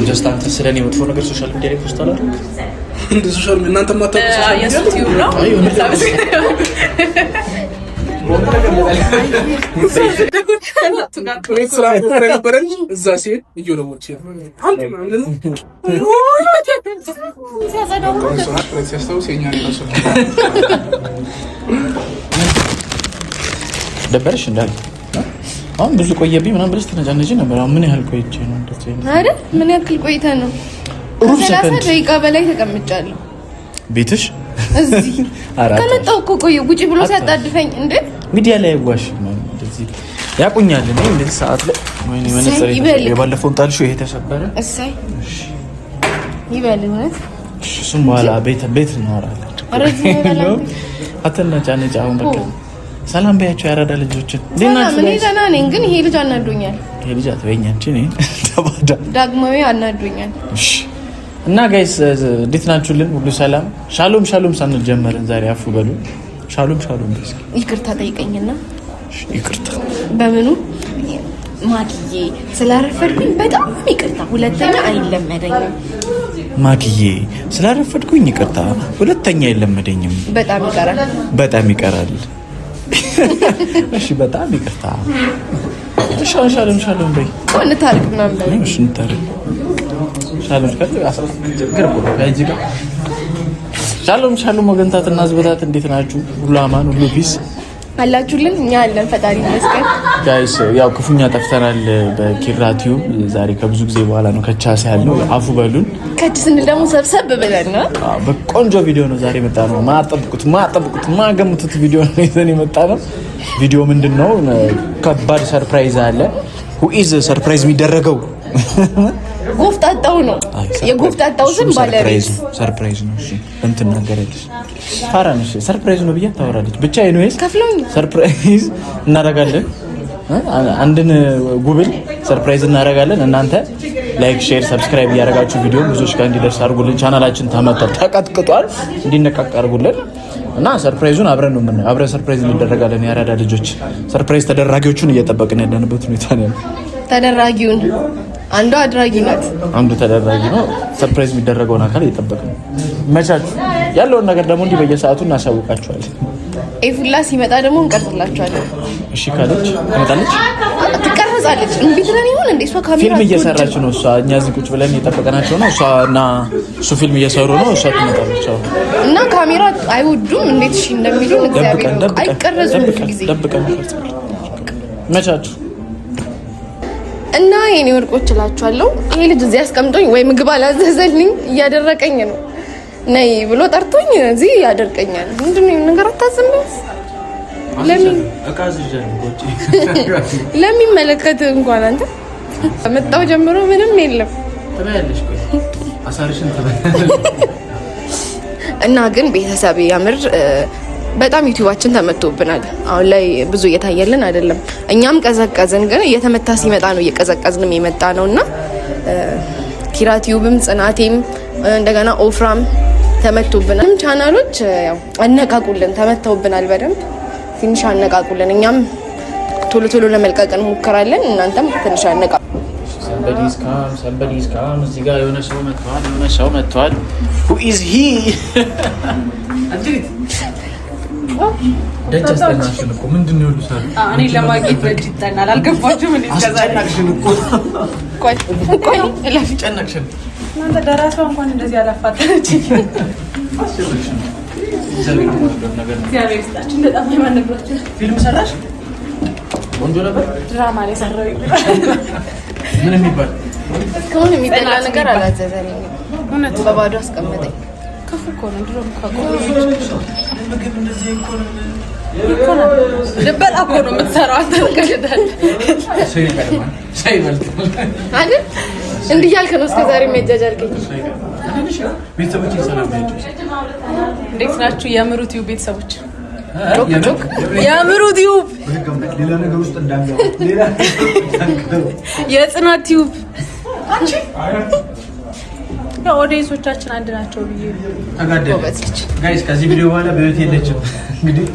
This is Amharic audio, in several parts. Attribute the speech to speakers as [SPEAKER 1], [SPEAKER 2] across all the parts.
[SPEAKER 1] ጀስት አንተ ስለኔ መጥፎ ነገር ሶሻል ሚዲያ ላይ ፖስት አላደረግም
[SPEAKER 2] እንደ ሶሻል እናንተ ማታውቁ ሶሻል ሚዲያ
[SPEAKER 3] ዩቲዩብ ነው እዛ ሲሄድ እየወለወች
[SPEAKER 1] ደበረሽ እንዳለ አሁን ብዙ ቆየብኝ ምናምን ብለሽ ተነጃነጂ ነበር። አሁን ምን ያህል ቆይቼ ነው እንደዚህ
[SPEAKER 4] አይደል? ምን ያክል ቆይተ ነው? ከ30 ደቂቃ በላይ ተቀምጫለሁ ቤትሽ እዚህ ከመጣሁ እኮ ቆየ ጉጪ ብሎ ሲያጣድፈኝ እንዴ ሚዲያ ላይ ያጓሽ ነው እንደዚህ ያቁኛል እንዴ እንደዚህ ሰዓት ላይ ወይኔ መነጽር የባለፈው ጣልሽው ይሄ ተሰበረ እሰይ ይበል ማለት እሱም በኋላ ቤት እናወራለን አረዚ ነው አተናጫነጫ አሁን በቃ ሰላም በያቸው ያራዳ ልጆችን ሰላም እኔ ደህና ነኝ ግን ይሄ ልጅ አናዶኛል
[SPEAKER 1] ይሄ ልጅ አትበይኝ አንቺ ነኝ ተባዳ
[SPEAKER 4] ዳግማዊ አናዶኛል
[SPEAKER 1] እሺ እና ጋይስ እንዴት ናችሁልን ሁሉ ሰላም ሻሎም ሻሎም ሳንል ጀመርን ዛሬ አፉ በሉ ሻሎም ሻሎም እስኪ
[SPEAKER 4] ይቅርታ ጠይቀኝና
[SPEAKER 1] ይቅርታ
[SPEAKER 4] በምኑ ማግዬ ስላረፈድኩኝ በጣም ይቅርታ ሁለተኛ አይለመደኝም
[SPEAKER 1] ማግዬ ስላረፈድኩኝ ይቅርታ ሁለተኛ አይለመደኝም በጣም ይቀራል እሺ በጣም ይቅርታ ሻሎም ሻሎም በይ
[SPEAKER 4] ወን ታሪክ ምናምን ነው
[SPEAKER 1] እሺ ታሪክ ሻሎም ሻሎም ሻሎም ወገንታትና ዝበታት እንዴት ናችሁ? ሁሉ አማን ሁሉ ፒስ
[SPEAKER 4] አላችሁልን? እኛ አለን ፈጣሪ ይመስገን።
[SPEAKER 1] ጋይስ ያው ክፉኛ ጠፍተናል በኪራቲዩ ዛሬ ከብዙ ጊዜ በኋላ ነው ከቻስ ያለው አፉ በሉን
[SPEAKER 4] ከቻስ እንደሞ ሰብሰብ ብለን ነው
[SPEAKER 1] በቆንጆ ቪዲዮ ነው ዛሬ መጣ ነው ማጠብቁት ማገምቱት ቪዲዮ ነው ይዘን የመጣ ነው ቪዲዮ ምንድነው ከባድ ሰርፕራይዝ አለ who is ሰርፕራይዝ የሚደረገው
[SPEAKER 4] ጎፍጣጣው ነው የጎፍጣጣው ስም ባለቤት
[SPEAKER 1] ሰርፕራይዝ ነው እሺ እንትን ነገርልሽ ፋራንሽ ሰርፕራይዝ ነው ብዬ ታወራለች ብቻ ኤኒዌይስ
[SPEAKER 4] ከፍሎኝ
[SPEAKER 1] ሰርፕራይዝ እናደርጋለን አንድን ጉብል ሰርፕራይዝ እናደርጋለን እናንተ ላይክ ሼር ሰብስክራይብ ያደርጋችሁ ቪዲዮ ብዙዎች ጋር እንዲደርስ አድርጉልን ቻናላችን ተቀጥቅጧል እንዲነቃቅ አድርጉልን እና ሰርፕራይዙን አብረን ሰርፕራይዝ እንደረጋለን ያራዳ ልጆች ሰርፕራይዝ ተደራጊዎቹን እየጠበቅን ያለንበት ሁኔታ ነው
[SPEAKER 4] ተደራጊውን አንዱ አድራጊ ናት
[SPEAKER 1] አንዱ ተደራጊ ነው ሰርፕራይዝ የሚደረገውን አካል እየጠበቅን መቻችሁ ያለውን ነገር ደግሞ እንዲህ በየሰዓቱ እናሳውቃችኋለን
[SPEAKER 4] ኤፉላ ሲመጣ ደግሞ እንቀርጽላችኋለን
[SPEAKER 1] እሺ ካለች ትመጣለች
[SPEAKER 4] ትቀርጻለች እንዴ ትለን ይሁን እንዴ እሷ ካሜራ
[SPEAKER 1] ፊልም እየሰራች ነው እሷ እኛ እዚህ ቁጭ ብለን እየጠበቅናቸው ነው እሷና እሱ ፊልም እየሰሩ ነው እሷ ትመጣለች
[SPEAKER 4] እና ካሜራ አይወዱም እንዴት እሺ እንደሚሉ እግዚአብሔር አይቀርጹም ጊዜ
[SPEAKER 1] ደብቀን መቻችሁ
[SPEAKER 4] እና የኔ ወርቆች እላችኋለሁ ይሄ ልጅ እዚህ አስቀምጦኝ ወይ ምግብ አላዘዘልኝ እያደረቀኝ ነው ነይ ብሎ ጠርቶኝ እዚህ ያደርቀኛል ምንድነው ነገር አታዝምስ ለምን መለከት እንኳን አንተ መጣው ጀምሮ ምንም የለም
[SPEAKER 1] ተባያለሽ ቆይ አሳርሽን ተባያለሽ
[SPEAKER 4] እና ግን ቤተሰብ ያምር በጣም ዩቲዩባችን ተመቶብናል አሁን ላይ ብዙ እየታየልን አይደለም እኛም ቀዘቀዝን ግን እየተመታ ሲመጣ ነው እየቀዘቀዝንም የመጣ ነውና ኪራቲዩብም ጽናቴም እንደገና ኦፍራም ተመቶብናል ቻናሎች ያው አነቃቁልን ተመተውብናል በደንብ ትንሽ አነቃቁልን እኛም ቶሎ ለመልቀቅ እንሞክራለን እናንተም ትንሽ አነቃቁ
[SPEAKER 1] somebody's come እዚህ ጋር የሆነ ሰው መጥቷል who is he ደጅ አስተናሽን እኮ ምንድነው ያሉ ሳል
[SPEAKER 3] እኔ ለማግኘት ደጅ ይጠናል አልገባችሁም እንዴ
[SPEAKER 1] አስተናሽን እኮ
[SPEAKER 4] ቆይ እላፊ
[SPEAKER 1] ጨነቅሽን
[SPEAKER 3] እናንተ ደራሲው እንኳን እንደዚህ አላፋጠነች
[SPEAKER 1] አስተናሽን
[SPEAKER 3] እግዚአብሔር ይስጣችሁ በጣም የማንነግራችሁ
[SPEAKER 1] ፊልም ሰራሽ ወንጆ ነበር
[SPEAKER 3] ድራማ ላይ ሰራው
[SPEAKER 1] ምን የሚባል
[SPEAKER 4] እስካሁን የሚበላ ነገር አላዘዘልኝም እውነት በባዶ አስቀመጠኝ
[SPEAKER 3] ከፉ እኮ ነው ድሮም ካቆ
[SPEAKER 1] ምግብ እንደዚህ
[SPEAKER 3] እኮ ነው ልበላ እኮ ነው የምትሰራው አታልከዳል
[SPEAKER 1] ሳይበልጥ
[SPEAKER 4] አይደል እንዲህ ያልከ ነው እስከ ዛሬ መጃጃልከኝ
[SPEAKER 1] ቤተሰቦች ሰላም ናቸው
[SPEAKER 3] እንዴት ናችሁ የምሩ ቲዩብ ቤተሰቦች ጮክ የምሩ ቲዩብ
[SPEAKER 1] ሌላ ነገር ውስጥ እንዳንገባ ሌላ
[SPEAKER 3] የጽናት ቲዩብ አንቺ ኦዲየንሶቻችን አንድ ናቸው ብዬ
[SPEAKER 1] ተጋደለች ጋይስ ከዚህ ቪዲዮ በኋላ በህይወት የለችም እንግዲህ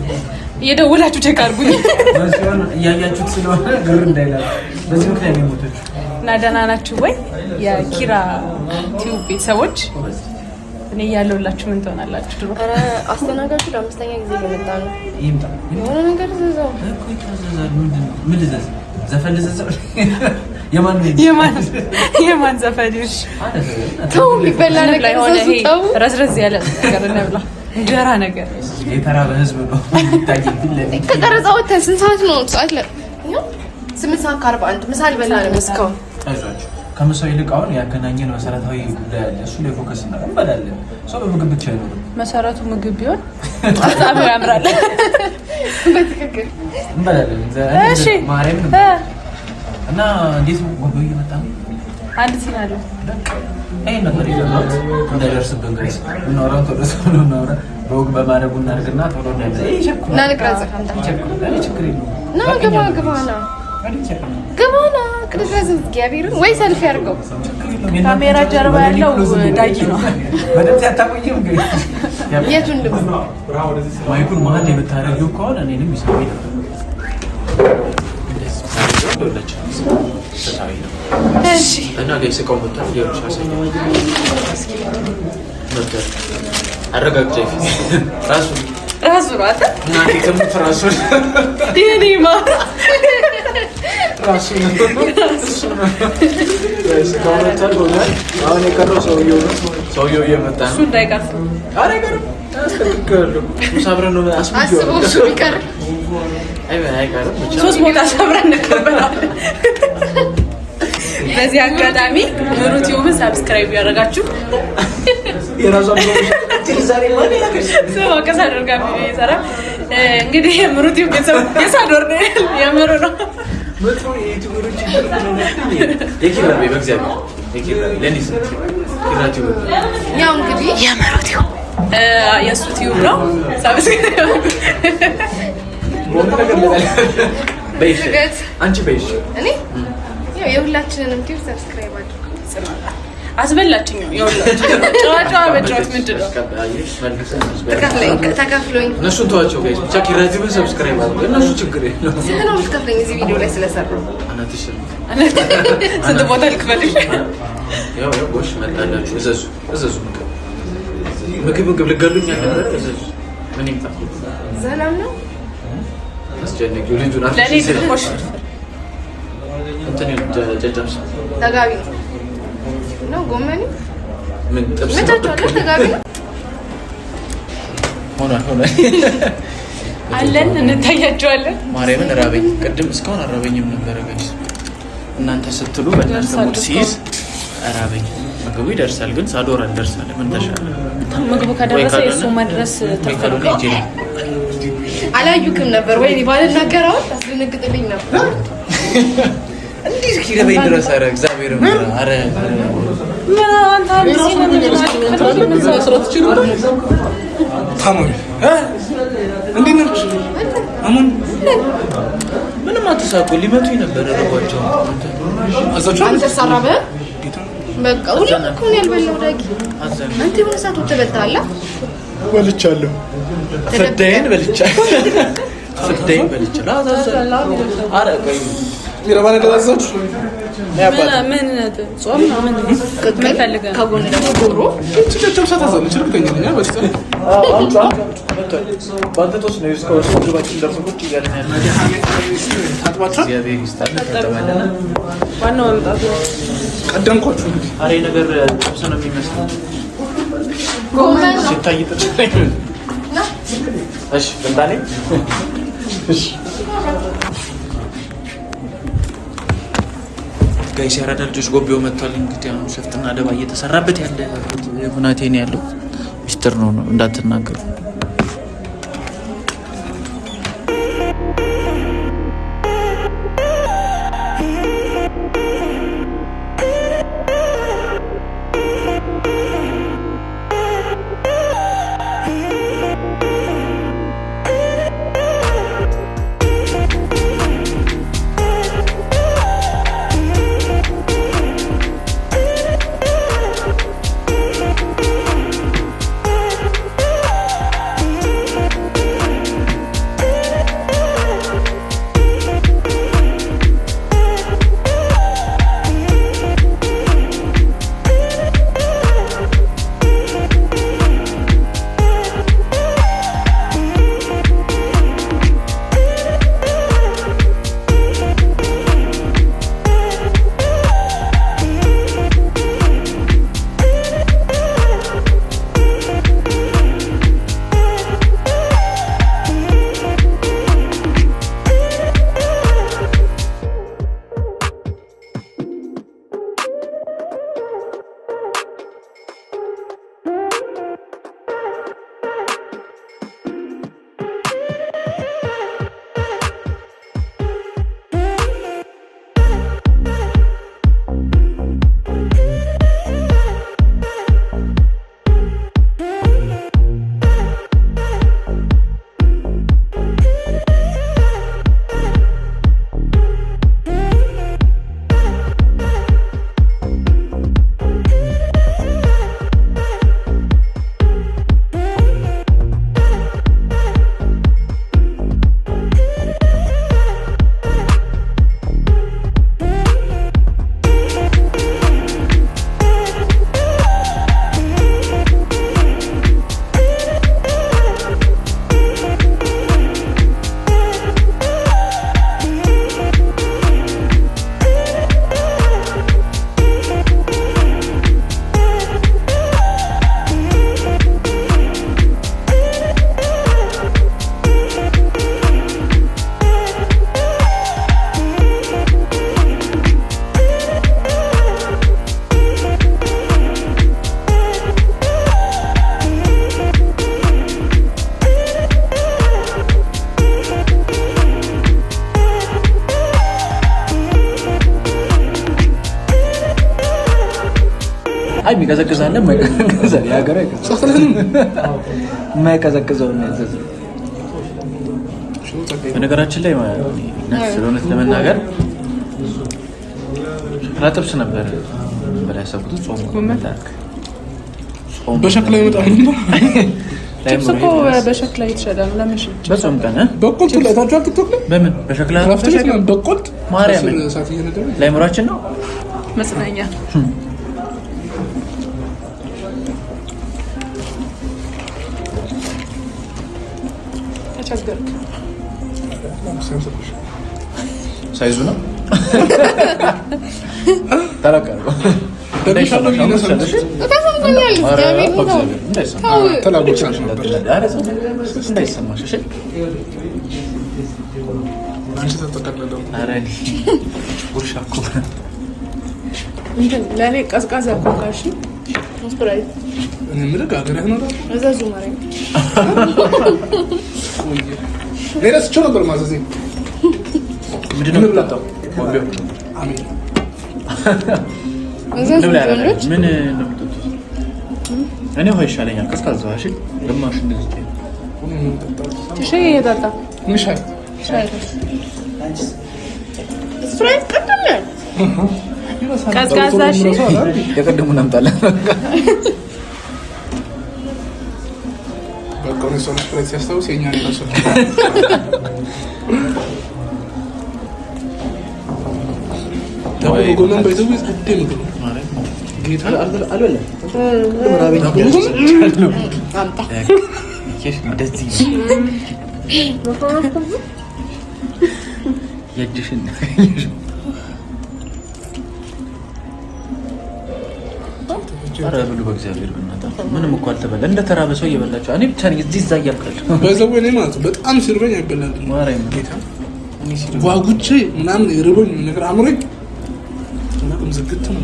[SPEAKER 3] እየደወላችሁ ቼክ አድርጉኝ
[SPEAKER 1] ወንሲዮን እያያችሁት ስለሆነ ግር እንዳይላል በዚህ ምክንያት ነው የሞተችው
[SPEAKER 3] ደህና ናችሁ ወይ የኪራ ቲዩብ ቤተሰቦች? እኔ ያለውላችሁ ምን ትሆናላችሁ? ድሮ
[SPEAKER 4] አስተናጋጁ ለአምስተኛ ጊዜ እየመጣ ነው። የሆነ ነገር ዘዘው
[SPEAKER 1] እኮ ይታዘዛል። ምን ልዘዝ? ዘፈን ልዘዝ?
[SPEAKER 3] የማን ዘፈንሽ?
[SPEAKER 4] ተው ሊበላ ነገር ዘዘው
[SPEAKER 3] ረዝረዝ ያለ ነገር እንብላ። እንጀራ ነገር
[SPEAKER 1] የተራበ ህዝብ ነው የሚታየኝ።
[SPEAKER 4] ከቀረጻው ስንት ሰዓት ነው? ሰዓት ላይ 8:41 ምሳ አልበላንም እስካሁን።
[SPEAKER 1] አይዟችሁ ከምሳው ይልቅ አሁን ያገናኘን መሰረታዊ ጉዳይ አለ። እሱ ላይ ፎከስ እናደርጋለን። ሰው በምግብ ብቻ አይኖርም።
[SPEAKER 3] መሰረቱ ምግብ ቢሆን በጣም ያምራል።
[SPEAKER 4] በትክክል
[SPEAKER 1] እንበላለን።
[SPEAKER 3] እሺ
[SPEAKER 1] ማርያም እና እንዴት ነው ወንዶ እየመጣ ነው?
[SPEAKER 3] አንድ ሲና አለ።
[SPEAKER 1] አይ ነበር ይዘናል እንዳይደርስብን ጋይስ። እናወራው ተደረሰው ነው እናወራ በወግ በማረጉ እናርግና ቶሎ እንዳይዘ
[SPEAKER 3] እና ንቅራጽ አንተ
[SPEAKER 1] ችግር የለውም።
[SPEAKER 4] ና ገባና ቅድረስ እግዚአብሔርን ወይ ሰልፍ ያርገው።
[SPEAKER 3] ካሜራ ጀርባ ያለው ዳጊ ነው።
[SPEAKER 1] በደምብ ያታቆየም ግን
[SPEAKER 4] የቱን ልብ
[SPEAKER 1] ማይኩን መሀል የምታረጊው ከሆነ እኔንም ይሰማኝ ነበር።
[SPEAKER 3] እሺ
[SPEAKER 1] እና ጋይስ እቃው መጣ ይኸውልሽ አሳየው። መጣ አረጋግጬ ራሱ ነው አታ እና ከመት ራሱ
[SPEAKER 3] ዲኒማ
[SPEAKER 1] ራሱ ነው ጋይስ ካውንተር ሆኗል። አሁን የቀረው ሰውየው እየመጣ ነው።
[SPEAKER 3] እሱ እንዳይቀር
[SPEAKER 1] አረ አይቀርም አስተካክላለሁ። ሙሳብረን ነው
[SPEAKER 4] አስበው እሱ ቢቀር
[SPEAKER 1] አይቀርም።
[SPEAKER 3] ሶስት ሞታ ሰብረን እንቀበላለን። በዚህ አጋጣሚ ምሩት ዩቲዩብን ሰብስክራይብ ያደርጋችሁ
[SPEAKER 1] የራሷን ዛሬ ማን ያከሽ
[SPEAKER 3] ሰው ከሳዶር ጋር ቪዲዮ ይሰራ። እንግዲህ ምሩት ዩቲዩብ ቤተሰብ የሳዶር ነው የምሩ ነው
[SPEAKER 1] መጥፎ የዩቲዩበሮች የኪራቤ በእግዚአብሔር የኪራቤ ለኒስ ኪራቲው
[SPEAKER 4] ያው እንግዲህ
[SPEAKER 3] የምሩት ዩቲዩብ የሱ ዩቲዩብ ነው። ሰብስክራይብ
[SPEAKER 1] ሞን ነገር በይሽ አንቺ በይሽ
[SPEAKER 4] እኔ ያው የሁላችንንም ቲቪ ሰብስክራይብ አድርጉ።
[SPEAKER 3] አስበላችኝ ጨዋታ በጨዋታ ምንድን ነው
[SPEAKER 4] ተከፍሎኝ
[SPEAKER 1] እነሱን ተዋቸው ጋይስ። ብቻ ኪራቲውን ሰብስክራይብ አድርጉ። እነሱ ችግር የለም።
[SPEAKER 4] ስንት ነው የምትከፍለኝ እዚህ ቪዲዮ ላይ ስለሰራው?
[SPEAKER 1] አናትሽ
[SPEAKER 3] ስንት ቦታ ልክፈልሽ?
[SPEAKER 1] ያው ጎሽ መጣላችሁ። እዘዙ ምግብ ልገሉኝ ነበር። እዘዙ ምን ይምጣ
[SPEAKER 4] ሰላም ነው።
[SPEAKER 1] አስጨነቂው ልጁን አፍሽ
[SPEAKER 3] ለኔ ትንሽ
[SPEAKER 1] እንትን ጀጀምስ
[SPEAKER 4] ተጋቢ ነው ጎመኒ
[SPEAKER 1] ምን ጥብስ
[SPEAKER 4] መቻቻለ ተጋቢ
[SPEAKER 1] ሆነ
[SPEAKER 3] አለን እንታያቸዋለን።
[SPEAKER 1] ማርያምን ራበኝ። ቅድም እስካሁን አራበኝም ነበር ጋይስ። እናንተ ስትሉ በእናንተ ሙድ ሲይዝ ራበኝ። ምግቡ ይደርሳል ግን ሳዶር አልደርሳለም። ምን ተሻለ?
[SPEAKER 3] ምግቡ ከደረሰ የሱ መድረስ ተፈልጎ
[SPEAKER 4] አላዩክም ነበር ወይ ባልናገረው ታስደነግጥልኝ ነበር።
[SPEAKER 1] እንዴት ኪረበኝ ድረስ አረ እግዚአብሔር አረ
[SPEAKER 3] ማን ታምሲ ነው
[SPEAKER 2] መስራት ይችላል። ታሙል እንዴት ነሽ? አሁን
[SPEAKER 1] ምንም አትሳቁ። ሊመቱኝ ነበር ረጓቸው።
[SPEAKER 2] አዛችሁ
[SPEAKER 4] አንተ ሰራበ በቃ ሁሉም እኮ ነው ያልበላው ዳጊ። አንተ የሆነ ሰዓት ተበልታላ
[SPEAKER 2] በልቻለሁ።
[SPEAKER 1] ፍዳይን በልቻለሁ። አረ ቆይ
[SPEAKER 2] ይረባ ነገር አዛችሁ
[SPEAKER 3] ምን ጾም ነው ምን ፈልገህ
[SPEAKER 4] ከጎን ደግሞ ዶሮ
[SPEAKER 2] ጭጨጨም ሰታዘን ችግርኛ ነኝ በስተ
[SPEAKER 1] አንቺ ባንተቶስ ነው እስካሁን ምግባችን ደርሶ ቁጭ እያልን ያለ
[SPEAKER 2] ታጥባችሁ
[SPEAKER 1] እግዚአብሔር ይስጣል። ተጠመደና
[SPEAKER 3] ዋናው መምጣት ነው።
[SPEAKER 2] ቀደምኳችሁ እንግዲህ
[SPEAKER 1] አሬ ነገር ጥብስ ነው የሚመስለው
[SPEAKER 4] ጎመን ነው
[SPEAKER 1] ሲታይ ጥብስ
[SPEAKER 4] ና
[SPEAKER 1] እሺ እንታኔ
[SPEAKER 2] እሺ
[SPEAKER 1] ጋይስ ያራዳ ልጆች ጎቤው መጥቷል። እንግዲህ አሁን ሸፍትና ደባ እየተሰራበት ያለ ሁናቴ ነው ያለው። ሚስጥር ነው እንዳትናገሩ። አይ የሚቀዘቅዛለ ማይቀዘቅዛለ ያገረ ማይቀዘቅዘው ነው ያዘዘ። በነገራችን ላይ ስለሆነት ለመናገር ራጥብስ ነበር በላሰቡት ጾም መጣክ
[SPEAKER 2] በሸክላ ይመጣል ነው
[SPEAKER 3] ቺፕስ እኮ በሸክላ ይተሻላል። ለምን ሽጭ
[SPEAKER 2] በጾም ቀን በቆልት ለታችሁ አትተክሉ በምን በሸክላ በቆልት ማርያም ለምራችን ነው
[SPEAKER 3] መስናኛ ተቸገርክ
[SPEAKER 1] ሳይዙ ነው ተላቀቀ
[SPEAKER 2] ደምሻለሁ ይነሳልሽ
[SPEAKER 4] ተሰምቶኛል።
[SPEAKER 3] ለእኔ ቀዝቃዛ ኮካሽ ስፕራይት
[SPEAKER 2] ምንም ጋገረህ ነው
[SPEAKER 3] እዛዙ ማረኝ
[SPEAKER 2] ለራስቸው ነበር ማዘዜ
[SPEAKER 1] ምንድነው ተጣጣው
[SPEAKER 2] አሜን
[SPEAKER 1] ምን እንደምትጠጡት እኔ ሆይ ይሻለኛል። ቀዝቃዛ እሺ ግማሽ እንደዚህ
[SPEAKER 3] ሻይ የጠጣ
[SPEAKER 2] ሻይ
[SPEAKER 3] ሻይ ስፕራይት ቀጥል ቀዝቃዛ እሺ
[SPEAKER 1] የቀደሙን አምጣለን
[SPEAKER 2] በቃ ነው ስፕራይት ሲያስታውስ የኛ ነው ሰው ጎመን በይዘው አደም ነው ጌታ አልበላ
[SPEAKER 3] አምጣ
[SPEAKER 1] እንደዚህ የድሽን አረ ብሉ በእግዚአብሔር በእናትህ ምንም እኮ አልተበላ እንደ ተራበ ሰው እየበላችሁ እኔ ብቻ ነኝ እዚህ እዛ እያልካለሁ
[SPEAKER 2] በዛው እኔ ማለት በጣም ሲርበኝ አይበላል
[SPEAKER 1] ማርያም
[SPEAKER 2] ጌታ ጓጉቼ ምናምን ይርበኝ ነገር አምሮኝ ዝግት ነው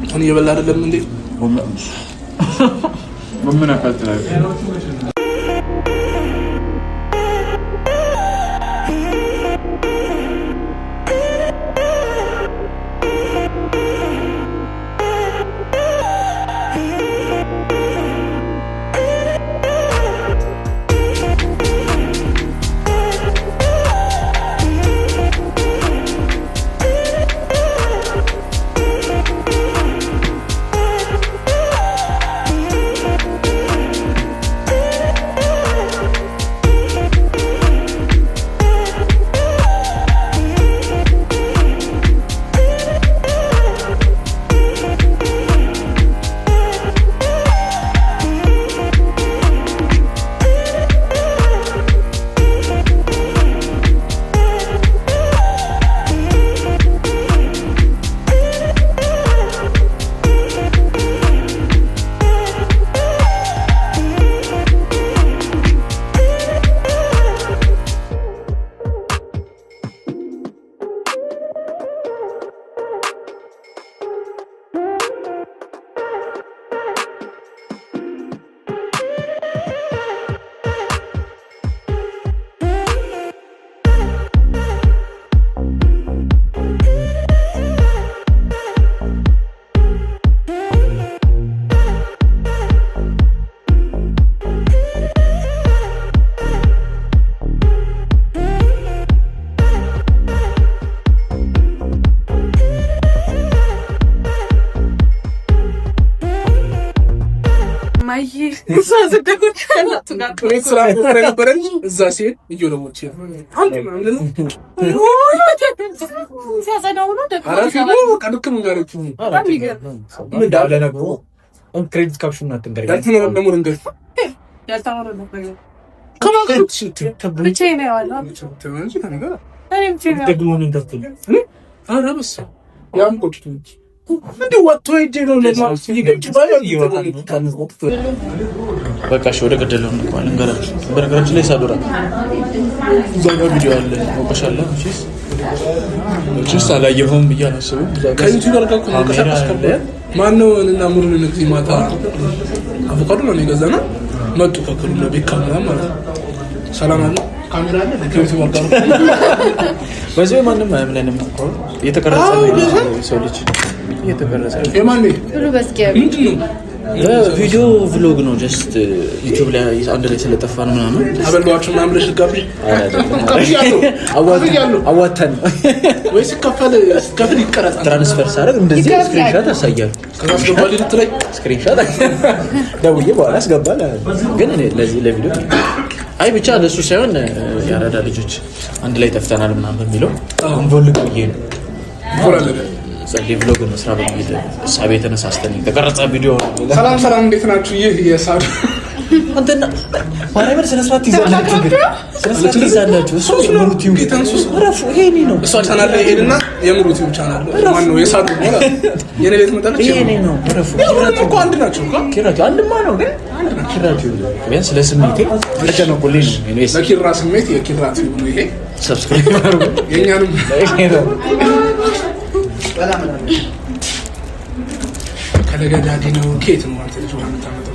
[SPEAKER 2] አሁን እየበላ አይደለም እንዴ
[SPEAKER 1] ምን አካልተላል
[SPEAKER 2] እዛ ሲሄድ እየወለወች
[SPEAKER 1] ክሬዲት ካፕሽን አትንገሪ በቃ እሺ ወደ ገደለው እንኳን እንገራችሁ። በነገራችን ላይ ሳዶራ ዛጋ ቪዲዮ አለ ወቀሻላ እሺ አላየሁም እያነሰው
[SPEAKER 2] ከዩቲዩበር ጋር ኮንቀሳቀስ ከበደ ማነው እና ሙሉ ንግዚ ማታ አቮካዶ ነው የገዛና መጡ ከክሉና ቤት ካሜራ ማለት ሰላም አለ ካሜራ አለ ለዩቲዩብ አጋሩ
[SPEAKER 1] በዚህ ማንም አያምነንም እኮ እየተቀረጸ ነው ሰው ልጅ እየተቀረጸ ነው
[SPEAKER 2] የማን
[SPEAKER 4] ብሉ በስኪያ
[SPEAKER 2] ምንድነው
[SPEAKER 1] ቪዲዮ ቭሎግ ነው ጀስት ዩቲዩብ ላይ አንድ ላይ ስለጠፋን ምናምን
[SPEAKER 2] አበሏችሁ ምናምን ብለሽ ልጋብሽ
[SPEAKER 1] አዋተን
[SPEAKER 2] ወይስ ከፍል ይቀረጻል
[SPEAKER 1] ትራንስፈር ሳደርግ እንደዚህ ስክሪንሾት አሳያለሁ
[SPEAKER 2] ከማስገባል ልትለይ
[SPEAKER 1] ስክሪንሾት ደውዬ በኋላ አስገባል ግን እኔ ለዚህ ለቪዲዮ አይ ብቻ ለሱ ሳይሆን ያራዳ ልጆች አንድ ላይ ጠፍተናል ምናምን በሚለው እንቦልቅ ብዬ ነው ጸልይ ቭሎግ መስራ በሚል ሳቤ ተነሳስተን የተቀረጸ ቪዲዮ
[SPEAKER 2] ሰላም ሰላም እንዴት ናችሁ ይህ የሳዱ
[SPEAKER 1] አንተና ማራበር ስለስራት ይዛላችሁ ግን ስለስራት ይዛላችሁ እሱ ነው ዩቲዩብ ረፉ ይሄኔ ነው
[SPEAKER 2] እሱ ቻናል ላይ ሄድና የምሩ ዩቲዩብ ቻናል ማን ነው የሳዱ ነው የኔ ቤት መጣለች
[SPEAKER 1] ይሄኔ ነው ረፉ
[SPEAKER 2] ኪራቱ እኮ አንድ ናቸው እኮ
[SPEAKER 1] ኪራቱ አንድማ ነው ግን ኪራቱ ቢያንስ ለስሜቴ ለጀነቁልኝ ነው እኔ
[SPEAKER 2] ለኪራ ስሜት የኪራቱ ነው ይሄ
[SPEAKER 1] ሰብስክራይብ አድርጉ
[SPEAKER 2] የኛንም ከለገዳዲ ነው ኬት ነው አንተ ልጅ ማለት ታመጣው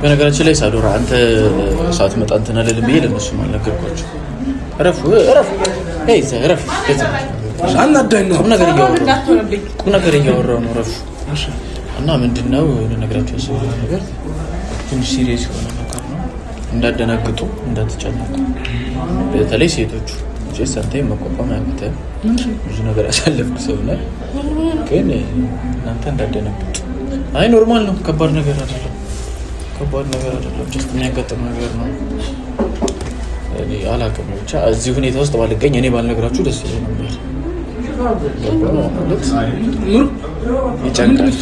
[SPEAKER 1] በነገራችን ላይ ሳዶራ አንተ ሰዓት መጣ እንትን አለልም ብዬ ለነሱ አልነገርኳቸው ረፉ አይ ዘረፍ
[SPEAKER 2] አናዳኝ ነው
[SPEAKER 1] ቁም ነገር እያወራሁ ነው ረፉ እና ምንድነው ለነገራቸው ሰው ነገር ትንሽ ሲሪየስ የሆነ ነገር ነው እንዳደናግጡ እንዳትጨነቁ በተለይ ሴቶቹ ሰንታይ መቋቋም ያመጣ ብዙ ነገር ያሳለፍኩ ሰው ነው ግን እናንተ እንዳደነግጡ አይ ኖርማል ነው ከባድ ነገር አይደለም ጀስት የሚያጋጥም ነገር ነው እኔ አላውቅም ብቻ እዚህ ሁኔታ ውስጥ ባልገኝ እኔ ባልነግራችሁ ደስ ይለኝ ነበር ይጨንቃል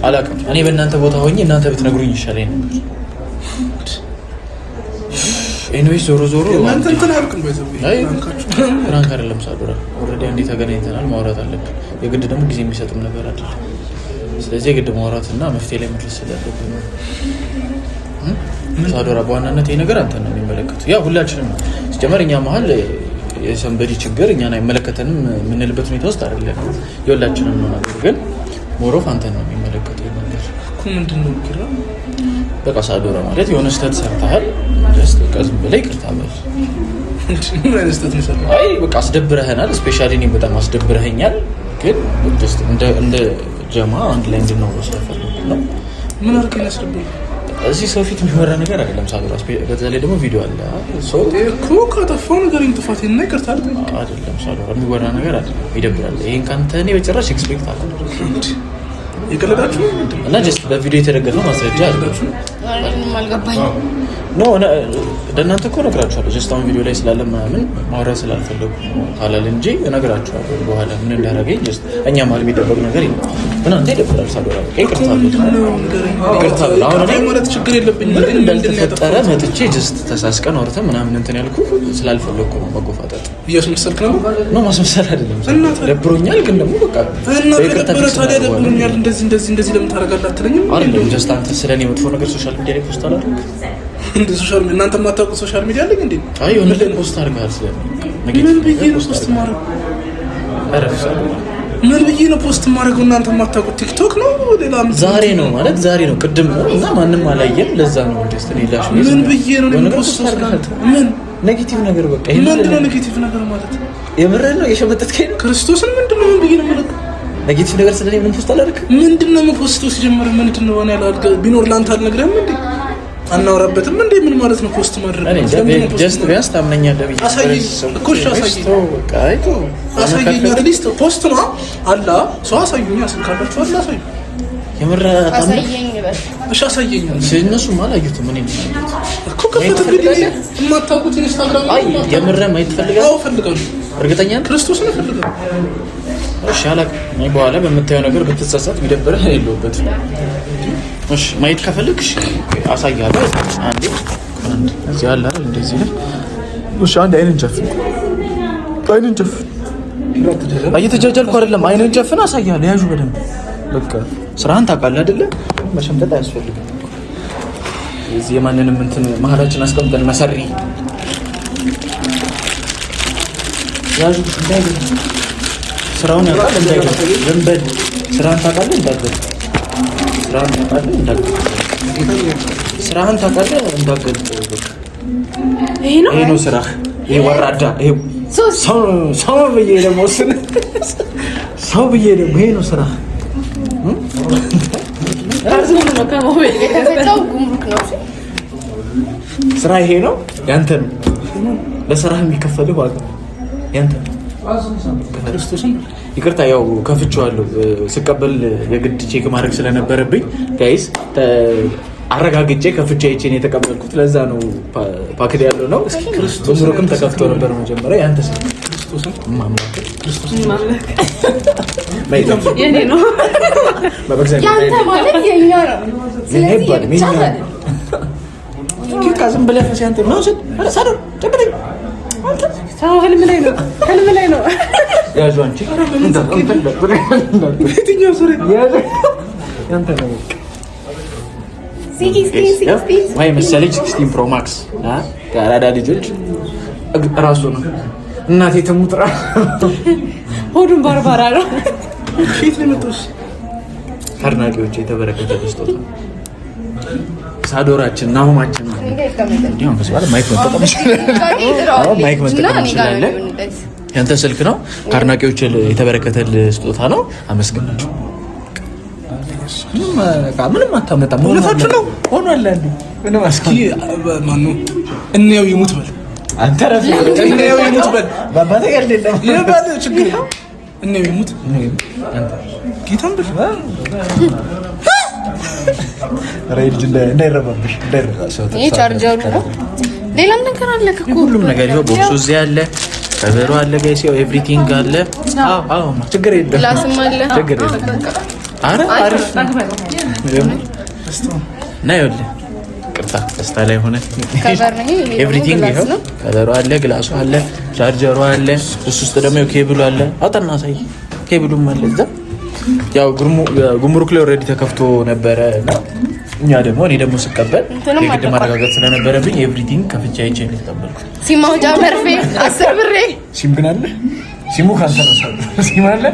[SPEAKER 1] አላውቅም እኔ በእናንተ ቦታ ሆኜ እናንተ ብትነግሩኝ ይሻለኝ ነበር ኤኒዌይስ ዞሮ
[SPEAKER 2] እናንተ ተናርኩን በዘው
[SPEAKER 1] ፍራንክ አይደለም ሳዶራ ኦሬዲ አንዴ ተገናኝተናል ማውራት አለብን የግድ ደግሞ ጊዜ የሚሰጥም ነገር አይደለም ስለዚህ የግድ ማውራትና መፍትሄ ላይ መድረስ ስለአለብን ሳዶራ በዋናነት ይሄ ነገር አንተ ነው የሚመለከተው ያ ሁላችንም ሲጀመር እኛ መሀል የሰንበዲ ችግር እኛን አይመለከተንም የምንልበት ሁኔታ ውስጥ አይደለም የሁላችንም ነው ነገር ግን ሞሮፍ አንተ ነው የሚመለከተው ነገር
[SPEAKER 2] እኮ ምንድነው ኪራ
[SPEAKER 1] በቃ ሳዶራ ማለት የሆነ ስህተት ሰርተሃል ጀስት ቀዝም በላይ ይቅርታ በል
[SPEAKER 2] ምን አይነት ስህተት ነው ሰራው
[SPEAKER 1] አይ በቃ አስደብረህናል ስፔሻሊ እኔ በጣም አስደብረኸኛል ግን ጀስት እንደ ጀማ አንድ ላይ እንድንኖር ስለፈለኩ ነው
[SPEAKER 2] ምን አርከኝ ያስደብረኝ
[SPEAKER 1] እዚህ ሰው ፊት የሚወራ ነገር አይደለም ሳዶራ በተለይ ደግሞ ቪዲዮ አለ ሶ
[SPEAKER 2] እኮ ካጠፋው ነገር እንጥፋቴና ይቅርታ
[SPEAKER 1] አይደለም ሳዶራ የሚወራ ነገር አይደለም ይደብራል ይሄን ካንተ እኔ በጭራሽ ኤክስፔክት አላደረኩም
[SPEAKER 2] ይቀለዳችሁ
[SPEAKER 1] እና ጀስት በቪዲዮ የተደገፈ ማስረጃ አላችሁ
[SPEAKER 4] ምንም አልገባኝ
[SPEAKER 1] ኖ ለእናንተ እኮ እነግራችኋለሁ ጀስት አሁን ቪዲዮ ላይ ስላለ ምናምን ማውራት ስላልፈለጉ ካላል እንጂ እነግራችኋለሁ በኋላ ምን እንዳደረገኝ ጀስት እኛ ማለት የሚደበቅ ነገር የለም እና አንተ ይደብራል ሳዶራ ይቅርታ አሁን እኔ
[SPEAKER 2] ማለት ችግር የለብኝም
[SPEAKER 1] ምን እንዳልተፈጠረ መጥቼ ጀስት ተሳስቀን አውርተን ምናምን እንትን ያልኩ ስላልፈለኩ ነው መጎፋጠጥ
[SPEAKER 2] እያስመሰልክ
[SPEAKER 1] ነው ማስመሰል አይደለም ደብሮኛል ግን ደግሞ በቃ
[SPEAKER 2] ይቅርታ ደብሮኛል እንደዚህ ለምን ታደርጋለህ አትለኝም
[SPEAKER 1] አይደለም ጀስት አንተ ስለኔ መጥፎ ነገር ሶሻል ሚዲያ ላይ ፖስት አላደረግ
[SPEAKER 2] እንደ ሶሻል ሚዲያ እናንተ የማታውቁት ሶሻል ሚዲያ አለኝ እንዴ
[SPEAKER 1] አይ የሆነ ላይ ፖስት አድርገሃል ስለኔ
[SPEAKER 2] ምን ብዬ ነው ፖስት ማድረግ ምን ብዬ ነው ፖስት ማድረገው እናንተ የማታውቁት ቲክቶክ ነው ሌላ
[SPEAKER 1] ዛሬ ነው ማለት ዛሬ ነው ቅድም ነው እና ማንም አላየም ለዛ ነው ጀስት እኔ ላሽ
[SPEAKER 2] ምን ብዬ ነው ፖስት አድርገሃል ምን
[SPEAKER 1] ኔጌቲቭ ነገር በቃ
[SPEAKER 2] ይሄ ምንድነው ኔጌቲቭ ነገር ማለት
[SPEAKER 1] የምርህ ነው የሸመጠጥከኝ ነው
[SPEAKER 2] ክርስቶስን ምንድነው ምን ብዬ ነው ማለት
[SPEAKER 1] ኔጌቲቭ ነገር ስለኔ ምን ፖስት አላደረክ
[SPEAKER 2] ምንድነው ፖስቱ ሲጀምር ምንድነው እኔ ያላልከ ቢኖር ላንተ አልነግረህም እንዴ አናወራበትም እንዴ ምን ማለት ነው ፖስት ማድረግ
[SPEAKER 1] ጀስት ቢያንስ ታምነኛለህ ብዬ
[SPEAKER 2] አሳየኝ እኮ አሳየኝ
[SPEAKER 1] በቃ አይቶ
[SPEAKER 2] አሳየኝ አትሊስት ፖስት ነው አላ ሰው አሳዩኝ አስልካላችሁ አላ አሳዩኝ
[SPEAKER 1] የምር
[SPEAKER 4] አሳየኝ በል
[SPEAKER 2] እሺ አሳየኝ
[SPEAKER 1] እነሱ ማላዩትም እኔ
[SPEAKER 2] እኮ ከፈተ ቪዲዮ የማታውቁት ኢንስታግራም
[SPEAKER 1] አይ የምር ማየት ፈልጋለሁ
[SPEAKER 2] አዎ ፈልጋለሁ
[SPEAKER 1] እርግጠኛ ነህ
[SPEAKER 2] ክርስቶስን ፈልጋለሁ
[SPEAKER 1] እሺ አላውቅም እኔ በኋላ በምታየው ነገር ብትጸጸት ቢደብርህ የለውበት እሺ ማየት ከፈለግሽ አሳያለሁ አንዴ እዚህ አለ አይደል እንደዚህ ነው እሺ አንዴ አይነን ጨፍን እየተጃጃልኩ አይደለም አይነን ጨፍን አሳያለሁ ያዡ በደንብ በቃ ስራህን ታውቃለህ አይደለ መሸምጠጥ አያስፈልግም እዚህ የማንንም እንትን መሀላችን አስቀምጠን መሰሪ ያዡ እንዳይገኝ ስራውን ያውቃል እንዳይገኝ ዘንበል ስራህን ታውቃለህ እንዳትበል ስራህን ታውቃለህ እንዳትበል ስራህን ታውቃለህ እንዳገል
[SPEAKER 3] ይሄ ነው
[SPEAKER 1] ስራ ይሄ ወራዳ ይሄ ሰው ብዬ ደግሞ ይሄ ነው ስራ ስራ ይሄ ነው ያንተ ነው ለስራህ የሚከፈልህ ዋጋ ያንተ ነው ክርስቶስን ይቅርታ ያው ከፍቼዋለሁ ስቀበል የግድ ቼክ ማድረግ ስለነበረብኝ ጋይስ አረጋግጬ ከፍቼ አይቼን የተቀበልኩት ለዛ ነው ፓኬት ያለው ነው ክርስቶስ ሩክም ተከፍቶ ነበር መጀመሪያ ያንተ ስም ክርስቶስን ማምለክ
[SPEAKER 3] የኔ ነው
[SPEAKER 4] ያንተ ማለት የኛ ነው ስለዚህ ይቻላል
[SPEAKER 1] ዝም ብለህ ፈሲያንተ ነው ሰደር ተብለኝ
[SPEAKER 3] ሰው ህልም ላይ ነው
[SPEAKER 1] ያዙ አንቺ የትኛው ሱሪ ያንተ ነው ወይ መሰለኝ 16 ፕሮ ማክስ ከአራዳ ልጆች ራሱ ነው እናቴ ተሙጥራ
[SPEAKER 3] ሆዱን ባርባራ ነው
[SPEAKER 1] ፊት ለምጥስ አድናቂዎች የተበረከተ ስጦታ ሳዶራችን ናሁማችን እንዲሁም በኋላ ማይክ መጠቀም ይችላል ያንተ ስልክ ነው ከአድናቂዎች የተበረከተ ስጦታ ነው አመስግናችሁ ምንም አታመጣም ሁለታችሁ ነው ሆኗል አንዱ ምንም እስኪ ማኑ እንየው ይሙት በል አንተ ረፍ እንየው ይሙት በል ባባቴ አይደለም የባለ ችግር እንየው ይሙት አንተ ጌታን በል ሬጅ እንዳይረባብሽ
[SPEAKER 4] ይሄ ቻርጀሩ ነው ሌላም ነገር አለ
[SPEAKER 1] ሁሉም ነገር ይኸው ቦክሱ እዚህ አለ ከበሮ አለ ጋይስ ያው ኤቭሪቲንግ አለ አዎ ችግር የለም
[SPEAKER 4] ግላስም አለ
[SPEAKER 1] ችግር የለም አረ አሪፍ ነው ይኸውልህ ቅርታ ደስታ ላይ ሆነ ኤቭሪቲንግ ይኸው ከለሩ አለ ግላሱ አለ ቻርጀሩ አለ እሱ ውስጥ ደግሞ ኬብሉ አለ አውጣና ሳይ ኬብሉም አለ እዛ ያው ጉምሩክ ላይ ኦልሬዲ ተከፍቶ ነበረና እኔ ደግሞ ስቀበል የግድ ማረጋገጥ ስለነበረብኝ ኤቭሪቲንግ ከፍቼ አይቼ ነው የተቀበልኩት
[SPEAKER 4] ሲማውጃ መርፌ 10 ብር
[SPEAKER 1] ሲም ግን አለ ሲሙ ካንተ ነው ሲም አለ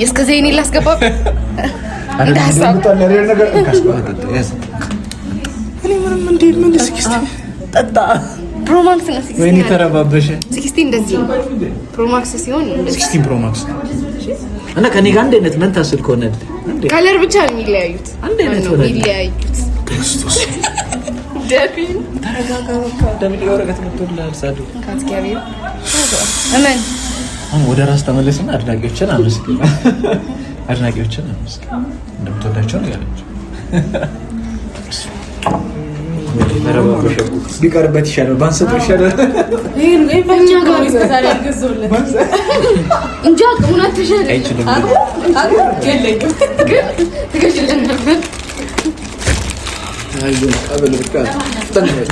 [SPEAKER 4] እስከዚህ እኔ ላስገባ እንዳሳብ
[SPEAKER 1] ነገር እኔ ምንም ምን ስኪስቲ ጠጣ
[SPEAKER 4] ፕሮማክስ ነው 16
[SPEAKER 1] ወይኔ ተረባበሽ
[SPEAKER 4] 16 እንደዚህ ፕሮማክስ ሲሆን
[SPEAKER 1] 16 ፕሮማክስ እና ከኔ ጋር አንድ አይነት መንታ ስልክ ሆነል
[SPEAKER 4] ከለር ብቻ ነው የሚለያዩት
[SPEAKER 1] አንድ አይነት ነው
[SPEAKER 4] የሚለያዩት
[SPEAKER 1] ክርስቶስ
[SPEAKER 4] ደቢን
[SPEAKER 1] ተረጋጋ ደብል ወረቀት መጥቶልሃል ሳዱ
[SPEAKER 4] ካስኪያቢው አሜን
[SPEAKER 1] ወደ ራስ ተመለስና አድናቂዎችን አመስግን እንደምትወዳቸው ነው ያለችው ቢቀርበት ይሻላል ባንሰጥ ይሻላል
[SPEAKER 3] ይሄን እኛ ጋር ይስተታል ያገዘውለት
[SPEAKER 4] እንጃ አቅሙን አትሸል
[SPEAKER 1] አይችልም
[SPEAKER 3] የለኝም
[SPEAKER 4] ግን ትገሽልን ነበር
[SPEAKER 1] አይዞህ ቀበል በቃ ተነስ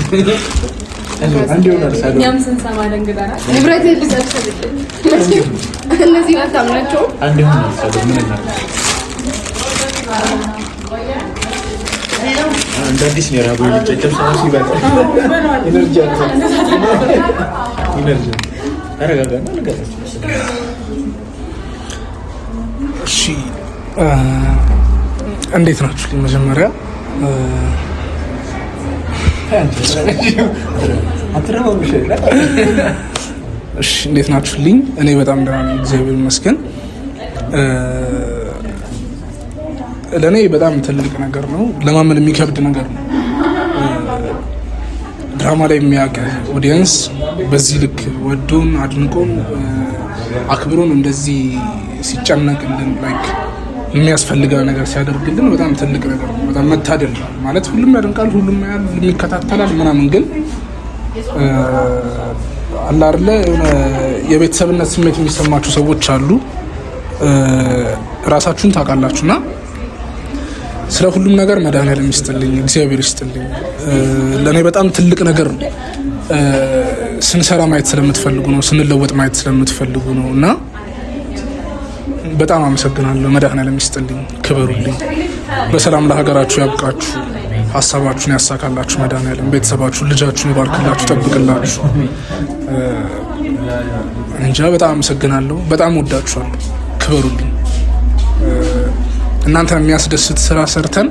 [SPEAKER 1] አንዴ ወደ ሳዶ
[SPEAKER 3] እኛም ስንሰማ ደንግጠናል
[SPEAKER 4] ንብረት ልትሰጥልኝ እነዚህ አታምናቸው
[SPEAKER 1] አንዴ ሆነ ሳዶ ምን እናደርግ አንድ አዲስ ነው ያራጉ ልጅቸው ሳሲ ባል ኢነርጂ አረጋጋና ነገር
[SPEAKER 2] እሺ እንዴት ናችሁ መጀመሪያ እሺ እንዴት ናችሁልኝ እኔ በጣም ደህና ነኝ እግዚአብሔር ይመስገን ለኔ በጣም ትልቅ ነገር ነው ለማመን የሚከብድ ነገር ነው ድራማ ላይ የሚያውቅ ኦዲየንስ በዚህ ልክ ወዶን አድንቆን አክብሮን እንደዚህ ሲጨነቅልን ላይክ የሚያስፈልገው ነገር ሲያደርግልን በጣም ትልቅ ነገር ነው በጣም መታደል ማለት ሁሉም ያደንቃል ሁሉም ያያል ሁሉም ይከታተላል ምናምን ግን አላ አይደለ የቤተሰብነት ስሜት የሚሰማችሁ ሰዎች አሉ ራሳችሁን ታውቃላችሁና ስለ ሁሉም ነገር መድኃኒዓለም ይስጥልኝ እግዚአብሔር ይስጥልኝ ለኔ በጣም ትልቅ ነገር ነው ስንሰራ ማየት ስለምትፈልጉ ነው ስንለወጥ ማየት ስለምትፈልጉ ነው እና በጣም አመሰግናለሁ መድኃኒዓለም ይስጥልኝ ክበሩልኝ በሰላም ለሀገራችሁ ያብቃችሁ ሀሳባችሁን ያሳካላችሁ መድኃኒዓለም ቤተሰባችሁን ልጃችሁን ይባርክላችሁ ጠብቅላችሁ እንጃ በጣም አመሰግናለሁ በጣም ወዳችኋለሁ ክበሩልኝ እናንተ የሚያስደስት ስራ ሰርተን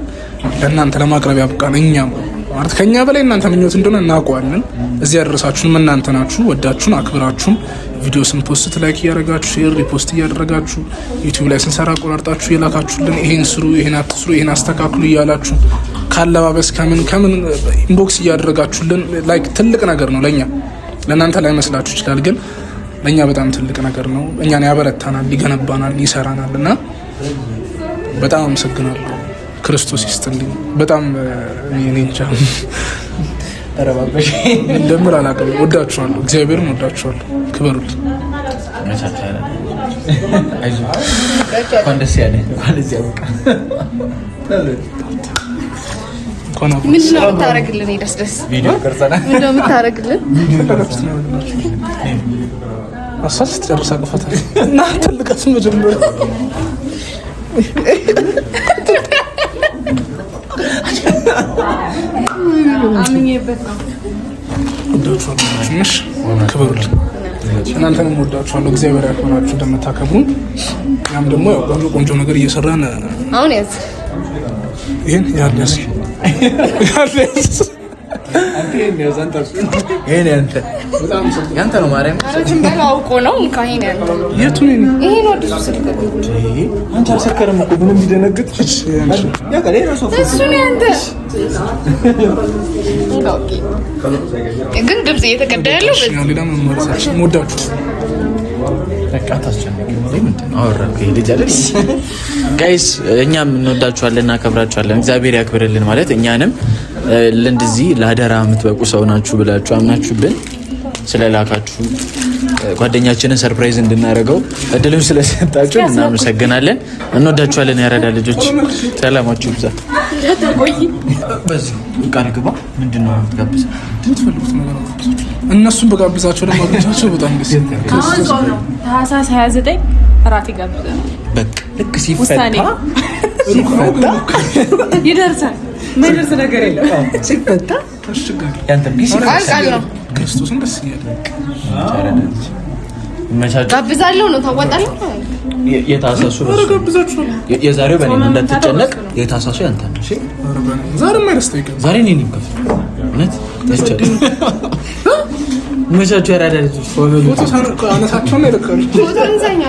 [SPEAKER 2] ለእናንተ ለማቅረብ ያብቃን እኛም ማለት ከኛ በላይ እናንተ ምኞት እንደሆነ እናውቀዋለን። እዚህ ያደረሳችሁን እናንተ ናችሁ። ወዳችሁን አክብራችሁን ቪዲዮ ስንፖስት ላይክ እያደረጋችሁ ሼር ሪፖስት እያደረጋችሁ ዩቲዩብ ላይ ስንሰራ ቆራርጣችሁ የላካችሁልን ይሄን ስሩ ይሄን አትስሩ ይሄን አስተካክሉ እያላችሁ ካለባበስ ከምን ኢንቦክስ እያደረጋችሁልን ላይክ ትልቅ ነገር ነው ለኛ። ለእናንተ ላይ መስላችሁ ይችላል፣ ግን ለኛ በጣም ትልቅ ነገር ነው። እኛን ያበረታናል፣ ይገነባናል፣ ይሰራናልና በጣም አመሰግናለሁ። ክርስቶስ ይስጥልኝ። በጣም እኔ እንጃ
[SPEAKER 1] ተረባበሽ
[SPEAKER 2] እንደምል አላውቅም። ወዳችኋለሁ፣ እግዚአብሔርን ወዳችኋለሁ። ክበሩልኝ።
[SPEAKER 1] ኮንደስ ያለ ኮንደስ ያበቃ
[SPEAKER 4] ምንድን ነው የምታደርግልን? ደስ
[SPEAKER 1] ቪዲዮ ቀርጸና
[SPEAKER 4] ምንድን ነው የምታደርግልን?
[SPEAKER 2] አሳስ ትጨርሳለህ ፈታ እና ትልቀት መጀመሪያ
[SPEAKER 3] አምኜበት ነው።
[SPEAKER 2] ትንሽ ክበሩልኝ። እናንተንም ወዳችኋለሁ። እግዚአብሔር ያክብራችሁ እንደምታከብሩን። ያም ደግሞ ያው ቆንጆ ነገር እየሰራን
[SPEAKER 4] አሁን ያዝ
[SPEAKER 2] ይሄን ያለስ
[SPEAKER 1] ይሄን ያንተ ነው ማርያም።
[SPEAKER 4] አረጅም በለው አውቆ ነው እንካሄን ያንተ
[SPEAKER 2] የቱ ነው?
[SPEAKER 4] ይሄ ነው አዲሱ ስልክ
[SPEAKER 1] አንተ አልሰከረም እኮ ምንም ቢደነግጥ
[SPEAKER 4] እሱ ነው ያንተ። ግን ድምጽ እየተቀዳ ያለው
[SPEAKER 2] ሌላ ምን ማለት ነው? ወዳችሁ
[SPEAKER 1] በቃ ታስጨንቅ ምንድን ነው አወራክ ልጅ አይደል? ጋይስ እኛም እንወዳችኋለን እናከብራችኋለን። እግዚአብሔር ያክብርልን ማለት እኛንም ለእንደዚህ ለአደራ የምትበቁ ሰው ናችሁ ብላችሁ አምናችሁብን ስለላካችሁ ጓደኛችንን ሰርፕራይዝ እንድናደርገው እድልም ስለሰጣችሁ እናመሰግናለን። እንወዳችኋለን። ያረዳ ልጆች ሰላማችሁ ይብዛ። በዚህ ቃል ግባ። ምንድነው የምትጋብዘው?
[SPEAKER 2] ትፈልጉት ነገር እነሱን በጋብዛቸው ደግሞ አግኝቻቸው በጣም ደስ ይላል።
[SPEAKER 3] ታህሳስ 29 እራት ይጋብዛል።
[SPEAKER 1] በቃ ልክ ሲፈታ
[SPEAKER 3] ይደርሳል። ማይደርስ ነገር የለም።
[SPEAKER 1] ሲፈታ
[SPEAKER 2] አስቸጋሪ
[SPEAKER 1] ያንተ ቢስ
[SPEAKER 4] ቃል ነው።
[SPEAKER 2] ክርስቶስን ደስ ይላል።
[SPEAKER 4] ጋብዛለሁ ነው ታዋጣለህ።
[SPEAKER 1] የታሳሱ የዛሬው በእኔ ነው እንዳትጨነቅ። የታሳሱ ያንተ ነው። እሺ
[SPEAKER 2] ዛሬ ማይረስተው ይቀር
[SPEAKER 1] ዛሬ እኔ ነኝ ከፍ እውነት ያስጨል መቻቹ ያራዳ ልጅ ፎቶ
[SPEAKER 2] አነሳቸው ነው ይልካሉ።
[SPEAKER 4] ፎቶ እንሰኛ